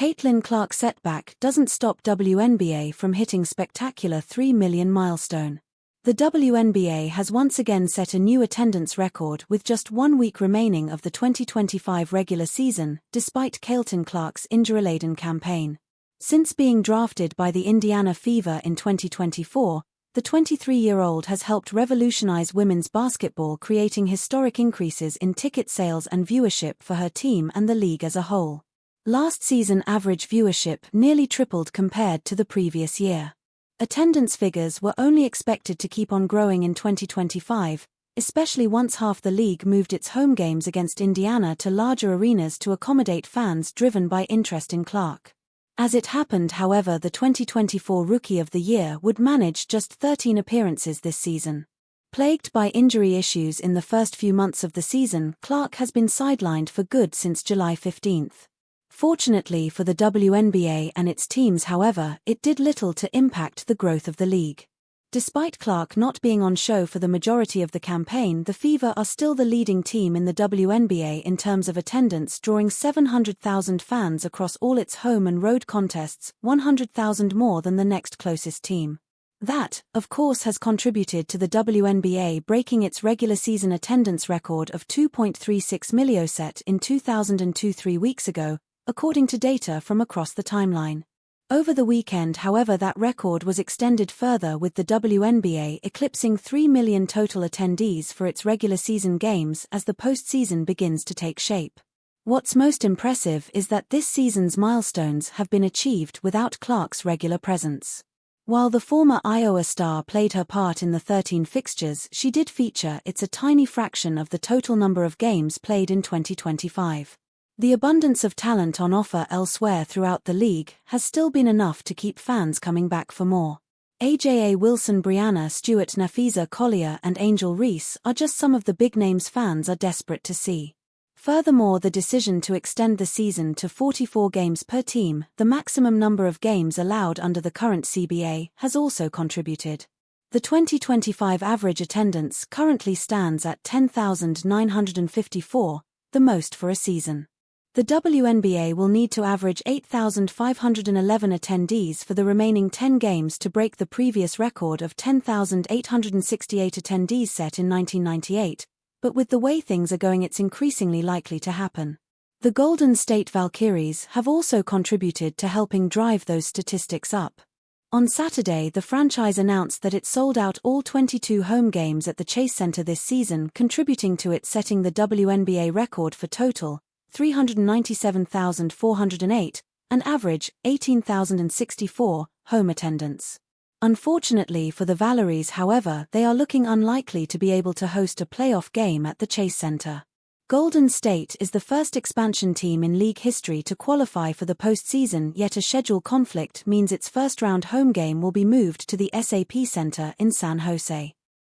Caitlin Clark's setback doesn't stop WNBA from hitting spectacular 3 million milestone. The WNBA has once again set a new attendance record with just 1 week remaining of the 2025 regular season, despite Caitlin Clark's injury-laden campaign. Since being drafted by the Indiana Fever in 2024, the 23-year-old has helped revolutionize women's basketball, creating historic increases in ticket sales and viewership for her team and the league as a whole. Last season average viewership nearly tripled compared to the previous year. Attendance figures were only expected to keep on growing in 2025, especially once half the league moved its home games against Indiana to larger arenas to accommodate fans driven by interest in Clark. As it happened, however, the 2024 Rookie of the Year would manage just 13 appearances this season. Plagued by injury issues in the first few months of the season, Clark has been sidelined for good since July 15. Fortunately for the WNBA and its teams, however, it did little to impact the growth of the league. Despite Clark not being on show for the majority of the campaign, the Fever are still the leading team in the WNBA in terms of attendance, drawing 700,000 fans across all its home and road contests, 100,000 more than the next closest team. That, of course, has contributed to the WNBA breaking its regular season attendance record of 2.36 million set in 2002 3 weeks ago, according to data from across the timeline. Over the weekend, however, that record was extended further, with the WNBA eclipsing 3 million total attendees for its regular season games as the postseason begins to take shape. What's most impressive is that this season's milestones have been achieved without Clark's regular presence. While the former Iowa star played her part in the 13 fixtures she did feature, it's a tiny fraction of the total number of games played in 2025. The abundance of talent on offer elsewhere throughout the league has still been enough to keep fans coming back for more. Aja Wilson, Brianna Stewart, Nafisa Collier and Angel Reese are just some of the big names fans are desperate to see. Furthermore, the decision to extend the season to 44 games per team, the maximum number of games allowed under the current CBA, has also contributed. The 2025 average attendance currently stands at 10,954, the most for a season. The WNBA will need to average 8,511 attendees for the remaining 10 games to break the previous record of 10,868 attendees set in 1998, but with the way things are going, it's increasingly likely to happen. The Golden State Valkyries have also contributed to helping drive those statistics up. On Saturday, the franchise announced that it sold out all 22 home games at the Chase Center this season, contributing to it setting the WNBA record for total 397,408, and average 18,064 home attendance. Unfortunately for the Valkyries, however, they are looking unlikely to be able to host a playoff game at the Chase Center. Golden State is the first expansion team in league history to qualify for the postseason, yet a schedule conflict means its first-round home game will be moved to the SAP Center in San Jose.